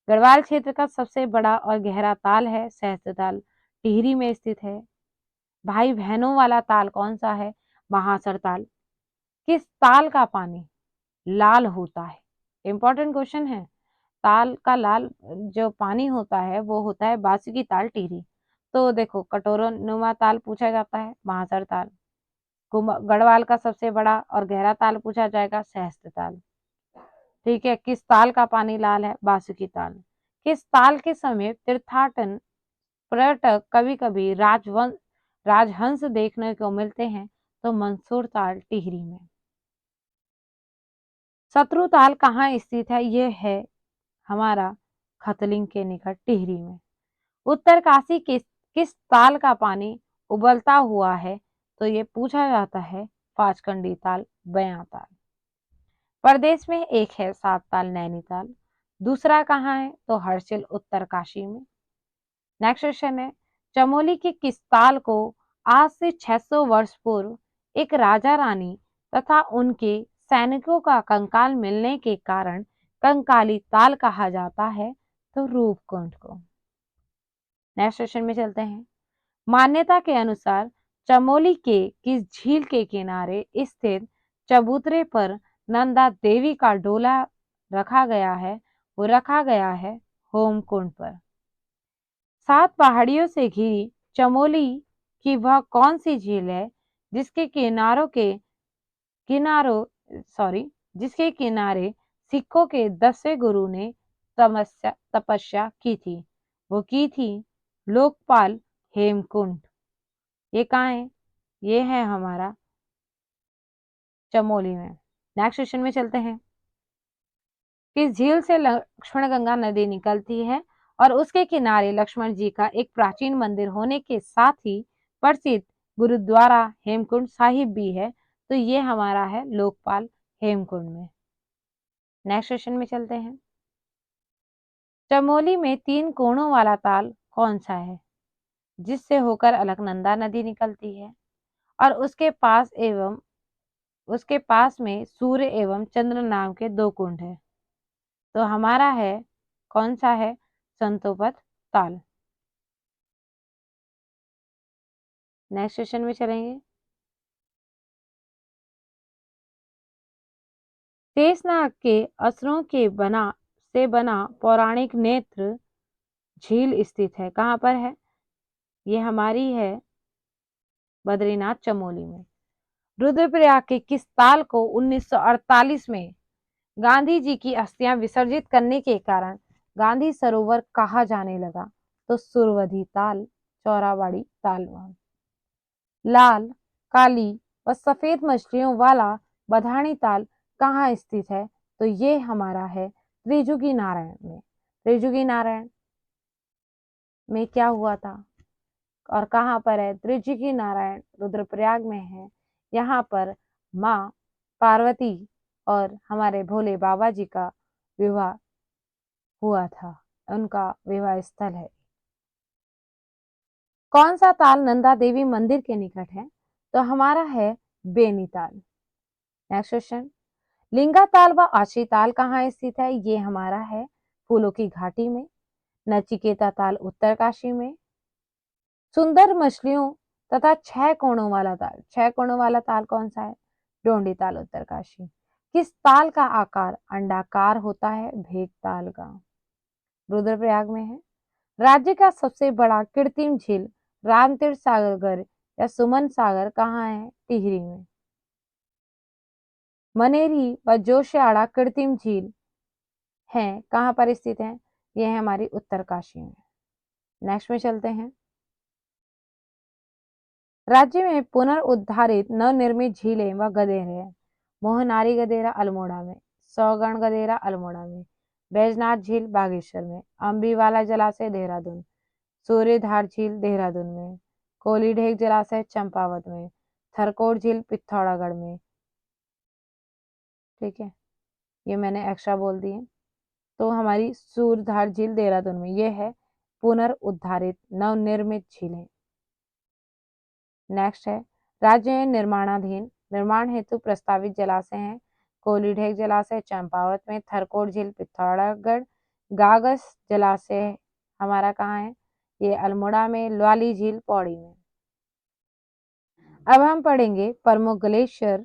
गढ़वाल क्षेत्र का सबसे बड़ा और गहरा ताल है सहस्त्र ताल, टिहरी में स्थित है। भाई बहनों वाला ताल कौन सा है? महासर ताल। किस ताल का पानी लाल होता है? इंपॉर्टेंट क्वेश्चन है। ताल का लाल जो पानी होता है वो होता है बासुकी ताल, टिहरी। तो देखो, कटोरा नुमा ताल पूछा जाता है, महासर ताल। गढ़वाल का सबसे बड़ा और गहरा ताल पूछा जाएगा, सहस्त्र ताल। ठीक है, किस ताल का पानी लाल है? बासुकी ताल। किस ताल के समीप तीर्थाटन पर्यटक कभी कभी राजहंस देखने को मिलते हैं? तो मंसूर ताल, टिहरी में। शत्रु ताल कहाँ स्थित है? ये है हमारा खतलिंग के निकट, टिहरी में। उत्तरकाशी किस ताल का पानी उबलता हुआ है? तो ये पूछा जाता है पाचकंडी ताल, बयां ताल। प्रदेश में एक है 7 ताल, नैनीताल। दूसरा कहाँ है? तो हर्षिल, उत्तरकाशी में। नेक्स्ट क्वेश्चन है, चमोली के किस ताल को आज से 600 वर्ष पूर्व एक राजा रानी तथा उनके सैनिकों का कंकाल मिलने के कारण कंकाली ताल कहा जाता है, तो रूपकुंड को। नेक्स्ट क्वेश्चन में चलते हैं। मान्यता के अनुसार चमोली के किस झील के किनारे स्थित चबूतरे पर नंदा देवी का डोला रखा गया है? वो रखा गया है होमकुंड पर। 7 पहाड़ियों से घिरी चमोली की वह कौन सी झील है जिसके किनारों जिसके किनारे सिखों के 10वें गुरु ने तपस्या की थी? वो की थी लोकपाल हेमकुंड। ये कहाँ है? ये है हमारा चमोली में। नेक्स्ट क्वेश्चन में चलते हैं। किस झील से लक्ष्मण गंगा नदी निकलती है और उसके किनारे लक्ष्मण जी का एक प्राचीन मंदिर होने के साथ ही प्रसिद्ध गुरुद्वारा हेमकुंड साहिब भी है? तो ये हमारा है लोकपाल हेमकुंड में। नेक्स्ट क्वेश्चन में चलते हैं। चमोली में 3 कोणों वाला ताल कौन सा है जिससे होकर अलकनंदा नदी निकलती है और उसके पास में सूर्य एवं चंद्र नाम के 2 कुंड है? तो हमारा है कौन सा है? संतोपत ताल। नेक्स्ट क्वेश्चन में चलेंगे। शेषनाग के असुरों के बना पौराणिक नेत्र झील स्थित है, कहाँ पर है? ये हमारी है बद्रीनाथ चमोली में। रुद्रप्रयाग के किस ताल को 1948 में गांधी जी की अस्थियां विसर्जित करने के कारण गांधी सरोवर कहा जाने लगा? तो सुरवधी ताल, चौराबाड़ी ताल। लाल, काली व सफेद मछलियों वाला बधानी ताल कहाँ स्थित है? तो ये हमारा है त्रिजुगी नारायण में। त्रिजुगी नारायण में क्या हुआ था और कहाँ पर है? त्रिजुगी नारायण रुद्रप्रयाग में है। यहाँ पर माँ पार्वती और हमारे भोले बाबा जी का विवाह हुआ था, उनका विवाह स्थल है। कौन सा ताल नंदा देवी मंदिर के निकट है? तो हमारा है बेनी ताल। Next question. लिंगा ताल व आशी ताल कहाँ स्थित है? ये हमारा है फूलों की घाटी में। नचिकेता ताल उत्तरकाशी में। सुंदर मछलियों तथा 6 कोणों वाला ताल, 6 कोणों वाला ताल कौन सा है? डोंडी ताल उत्तरकाशी। किस ताल का आकार अंडाकार होता है? भेग ताल का, रुद्रप्रयाग में है। राज्य का सबसे बड़ा कृत्रिम झील रामतीर्थ सागर या सुमन सागर कहाँ है? टिहरी में। मनेरी व जोशियाड़ा कृत्रिम झील है, कहाँ पर स्थित है? यह है हमारी उत्तरकाशी में। नेक्स्ट में चलते हैं। राज्य में पुनर्उद्धारित नवनिर्मित झीलें व गदेरे हैं। मोहनारी गदेरा अल्मोड़ा में, सौगण गदेरा अल्मोड़ा में, बैजनाथ झील बागेश्वर में, अम्बीवाला जलाशय देहरादून, सूर्यधार झील देहरादून में, कोलीढेक जलाशय चंपावत में, थरकोट झील पिथौरागढ़ में। ठीक है, ये मैंने एक्स्ट्रा बोल दिए। तो हमारी सूर्यधार झील देहरादून में, ये है पुनर्उद्धारित नवनिर्मित झीलें। नेक्स्ट है। राज्य में निर्माण हेतु प्रस्तावित जलाशय हैं। कोलीढेक जलाशय चंपावत में, थरकोट झील पिथौरागढ़, गागस जलाशय हमारा कहाँ है? ये अल्मोड़ा में, ल्वाली झील पौड़ी में। अब हम पढ़ेंगे प्रमुख ग्लेशियर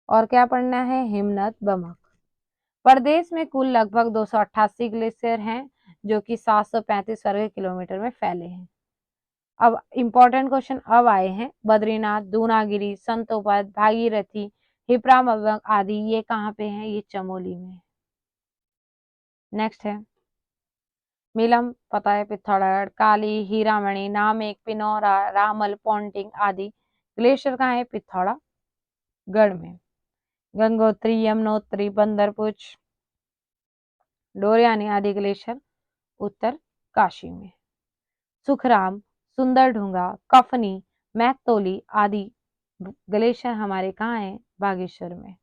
और क्या पढ़ना है? हिमनद बमक। प्रदेश में कुल लगभग 288 ग्लेशियर हैं जो कि 735 वर्ग किलोमीटर में फैले हैं। अब इंपॉर्टेंट क्वेश्चन अब आए हैं। बद्रीनाथ, दूनागिरी, संतोपद, भागीरथी, हिप्रामबक आदि ये कहाँ पे हैं? ये चमोली में। नेक्स्ट है मिलम, पता है पिथौरागढ़, काली, हीरामणि, नामेक, पिनौरा, रामल, पोंटिंग आदि ग्लेशियर कहाँ है? पिथौरागढ़ में। गंगोत्री, यमुनोत्री, बंदरपुच, डोरियानी आदि ग्लेशियर उत्तर काशी में। सुखराम, सुंदरढूंगा, कफनी, मैकतोली आदि ग्लेशियर हमारे कहाँ है? बागेश्वर में।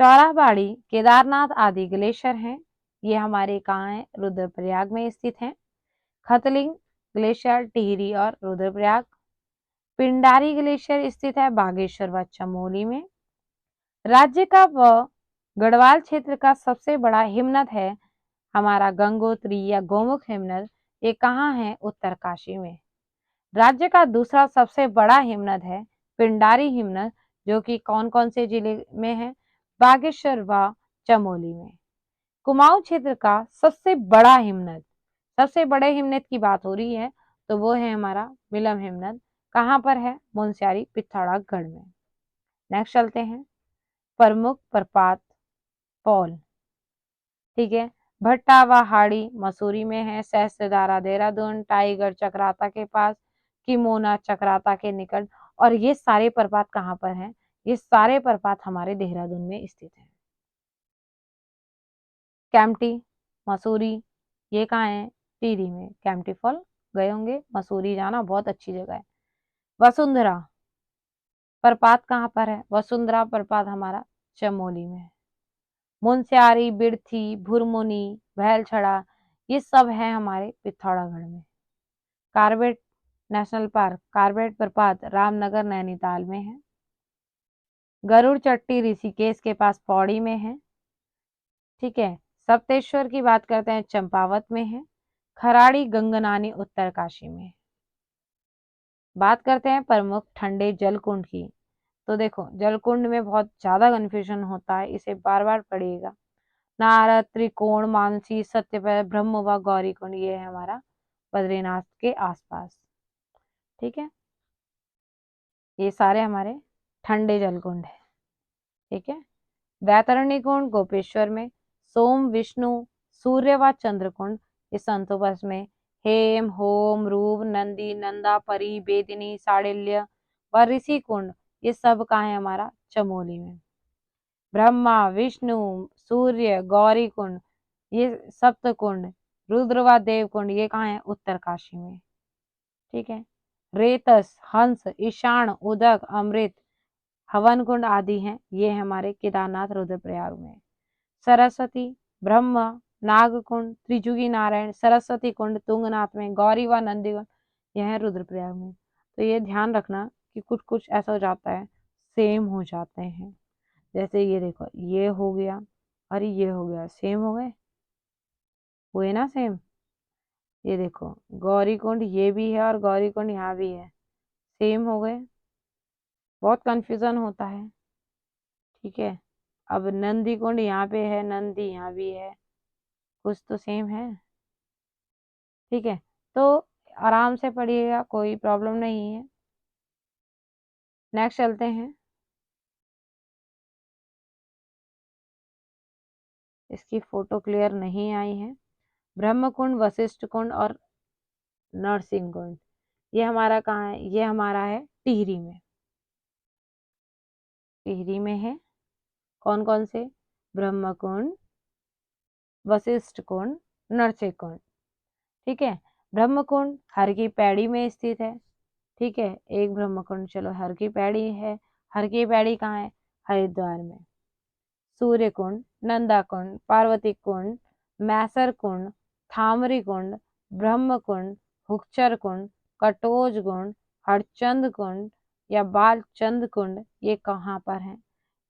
चौराबाड़ी, केदारनाथ आदि ग्लेशियर हैं, ये हमारे कहाँ है? रुद्रप्रयाग में स्थित हैं। खतलिंग ग्लेशियर टिहरी और रुद्रप्रयाग। पिंडारी ग्लेशियर स्थित है बागेश्वर व चमोली में। राज्य का व गढ़वाल क्षेत्र का सबसे बड़ा हिमनद है हमारा गंगोत्री या गोमुख हिमनद। ये कहाँ है? उत्तरकाशी में। राज्य का दूसरा सबसे बड़ा हिमनद है पिंडारी हिमनद, जो कि कौन कौन से जिले में है? बागेश्वर व चमोली में। कुमाऊं क्षेत्र का सबसे बड़ा हिमनद, सबसे बड़े हिमनद की बात हो रही है तो वो है हमारा मिलम हिमनद। कहाँ पर है? मुनस्यारी पिथौरागढ़ में। नेक्स्ट चलते हैं, प्रमुख प्रपात पौल, ठीक है। भट्टा व हाड़ी मसूरी में है, सहस्त्रधारा देहरादून, टाइगर चक्राता के पास, किमोना चक्राता के निकट। और ये सारे प्रपात कहाँ पर हैं? ये सारे प्रपात हमारे देहरादून में स्थित हैं। कैंपटी मसूरी, ये कहाँ है? टिहरी में। कैंपटी फॉल गए होंगे, मसूरी जाना बहुत अच्छी जगह है। वसुंधरा प्रपात कहाँ पर है? वसुंधरा प्रपात हमारा चमोली में है। मुनस्यारी, बिरथी, भुरमुनी, भैलछड़ा, ये सब है हमारे पिथौरागढ़ में। कार्बेट नेशनल पार्क, कार्बेट प्रपात रामनगर नैनीताल में है। गरुड़ चट्टी ऋषिकेश के पास पौड़ी में है, ठीक है। सप्तेश्वर की बात करते हैं, चंपावत में है। खराड़ी गंगनानी उत्तरकाशी में है। बात करते हैं प्रमुख ठंडे जल कुंड की, तो देखो जलकुंड में बहुत ज्यादा कंफ्यूजन होता है, इसे बार बार पढ़िएगा। नारद, त्रिकोण, मानसी, सत्यपैर, ब्रह्म व गौरी कुंड, ये है हमारा बद्रीनाथ के आसपास, ठीक है। ये सारे हमारे ठंडे जल कुंड है, ठीक है। वैतरणी कुंड गोपेश्वर में। सोम, विष्णु, सूर्य व चंद्र कुंड ये संतोबस में। हेम, होम, रूप, नंदी, नंदा, परी, बेदिनी, साडिल्य व ऋषि कुंड ये सब का है हमारा चमोली में। ब्रह्मा, विष्णु, सूर्य, गौरी कुंड ये सप्त कुंड, रुद्र व देव कुंड ये कहाँ है? उत्तरकाशी में, ठीक है। रेतस, हंस, ईशान, उदक, अमृत, हवन कुंड आदि हैं, ये हमारे केदारनाथ रुद्रप्रयाग में। सरस्वती, ब्रह्म, नाग कुंड, त्रिजुगी नारायण, सरस्वती कुंड तुंगनाथ में, गौरी व नंदी कुंड यह है रुद्रप्रयाग में। तो ये ध्यान रखना कि कुछ कुछ ऐसा हो जाता है, सेम हो जाते हैं। जैसे ये देखो, ये हो गया और ये हो गया, सेम हो गए, हुए ना सेम। ये देखो गौरी कुंड ये भी है और गौरी कुंड यहाँ भी है, सेम हो गए। बहुत कंफ्यूजन होता है, ठीक है। अब नंदी कुंड यहाँ पे है, नंदी यहाँ भी है, कुछ तो सेम है, ठीक है। तो आराम से पढ़िएगा, कोई प्रॉब्लम नहीं है। नेक्स्ट चलते हैं, इसकी फोटो क्लियर नहीं आई है। ब्रह्म कुंड, वशिष्ठ कुंड और नरसिंह कुंड ये हमारा कहाँ है? ये हमारा है टिहरी में, टिहरी में है। कौन कौन से? ब्रह्म कुंड, वशिष्ठ कुंड, नरसिंह कुंड, ठीक है। ब्रह्म कुंड हर की पैड़ी में स्थित है, ठीक है। एक ब्रह्म कुंड, चलो हर की पैड़ी है। हर की पैड़ी कहाँ है? हरिद्वार में। सूर्य कुंड, नंदा कुंड, पार्वती कुंड, मैसर कुंड, थामरी कुंड, ब्रह्म कुंड, हुक्चर कुंड, कटोज कुंड, हरचंद कुंड या बालचंद कुंड ये कहाँ पर है?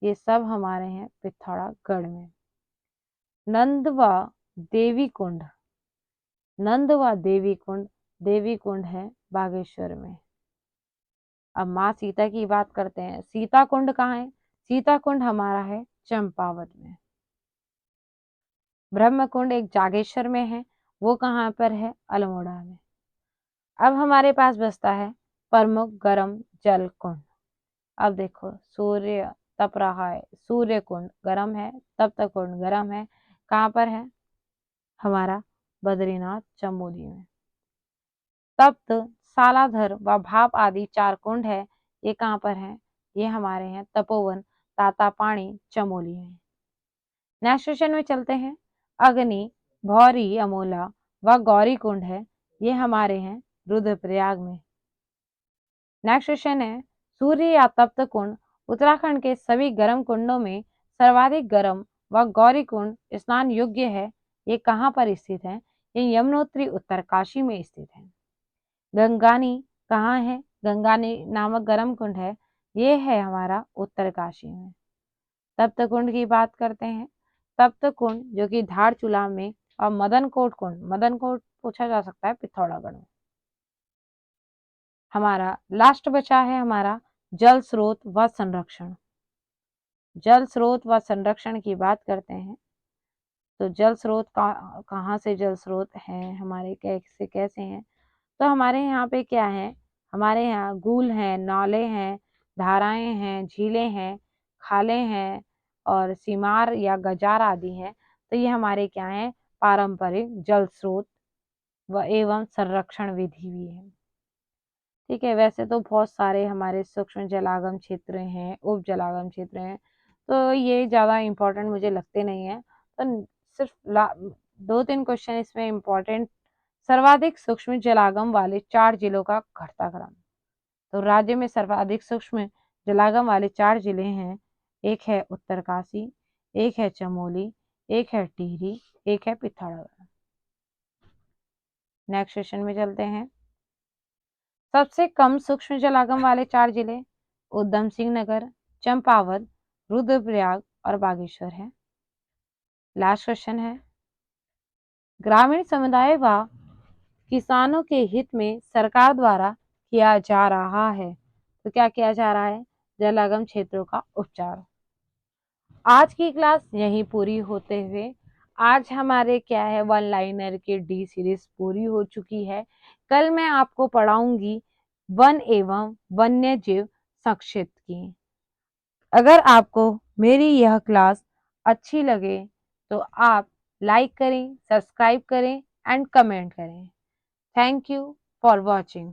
ये सब हमारे हैं पिथौरागढ़ में। नंद व देवी कुंड, नंद व देवी कुंड, देवी कुंड है बागेश्वर में। अब माँ सीता की बात करते हैं, सीता कुंड कहाँ है? सीता कुंड हमारा है चंपावत में। ब्रह्म कुंड एक जागेश्वर में है, वो कहाँ पर है? अल्मोड़ा में। अब हमारे पास बचता है प्रमुख गर्म जल कुंड। अब देखो सूर्य तप रहा है, सूर्य कुंड गर्म है, तप्त कुंड गर्म है, कहाँ पर है? हमारा बद्रीनाथ चमोली में। तप्त, सालाधर व भाप आदि चार कुंड है, ये कहाँ पर है? ये हमारे हैं तपोवन तातापानी चमोली में। नेक्स्ट क्वेश्चन में चलते हैं, अग्नि, भौरी, अमोला व गौरी कुंड है, ये हमारे हैं रुद्रप्रयाग में। नेक्स्ट क्वेश्चन है, सूर्य या तप्त कुंड उत्तराखंड के सभी गर्म कुंडों में सर्वाधिक गर्म व गौरी कुंड स्नान योग्य है, ये कहाँ पर स्थित है? ये यमुनोत्री उत्तरकाशी में स्थित है। गंगानी कहाँ है? गंगा नामक गर्म कुंड है, ये है हमारा उत्तरकाशी में। तप्त कुंड की बात करते हैं। तप्त कुंड जो कि धारचूला में, और मदन कोट पूछा जा सकता है पिथौरागढ़ में। हमारा लास्ट बचा है हमारा जल स्रोत व संरक्षण। जल स्रोत व संरक्षण की बात करते हैं तो जल स्रोत कहाँ से जल स्रोत हैं हमारे, कैसे कैसे हैं, तो हमारे यहाँ पे क्या है, हमारे यहाँ गूल हैं, नाले हैं, धाराएं हैं, झीलें हैं, खालें हैं और सीमार या गजार आदि हैं। तो ये हमारे क्या हैं, पारंपरिक जल स्रोत व एवं संरक्षण विधि भी है। ठीक है, वैसे तो बहुत सारे हमारे सूक्ष्म जलागम क्षेत्र हैं, उप जलागम क्षेत्र हैं, तो ये ज़्यादा इम्पोर्टेंट मुझे लगते नहीं है। तो सिर्फ 2-3 क्वेश्चन इसमें इम्पोर्टेंट। सर्वाधिक सूक्ष्म जलागम वाले 4 जिलों का घटता क्रम। तो राज्य में सर्वाधिक सूक्ष्म जलागम वाले 4 जिले हैं। एक है उत्तरकाशी, एक है चमोली, एक है टिहरी, एक है पिथौरागढ़। नेक्स्ट क्वेश्चन में चलते हैं। सबसे कम सूक्ष्म जलागम वाले 4 जिले उधम सिंह नगर, चंपावत, रुद्रप्रयाग और बागेश्वर है। लास्ट क्वेश्चन है, ग्रामीण समुदाय व किसानों के हित में सरकार द्वारा किया जा रहा है, तो क्या किया जा रहा है, जलागम क्षेत्रों का उपचार। आज की क्लास यहीं पूरी होते हुए, आज हमारे क्या है, वन लाइनर के डी सीरीज पूरी हो चुकी है। कल मैं आपको पढ़ाऊंगी वन एवं वन्य जीव संक्षिप्त की। अगर आपको मेरी यह क्लास अच्छी लगे तो आप लाइक करें, सब्सक्राइब करें एंड कमेंट करें। Thank you for watching.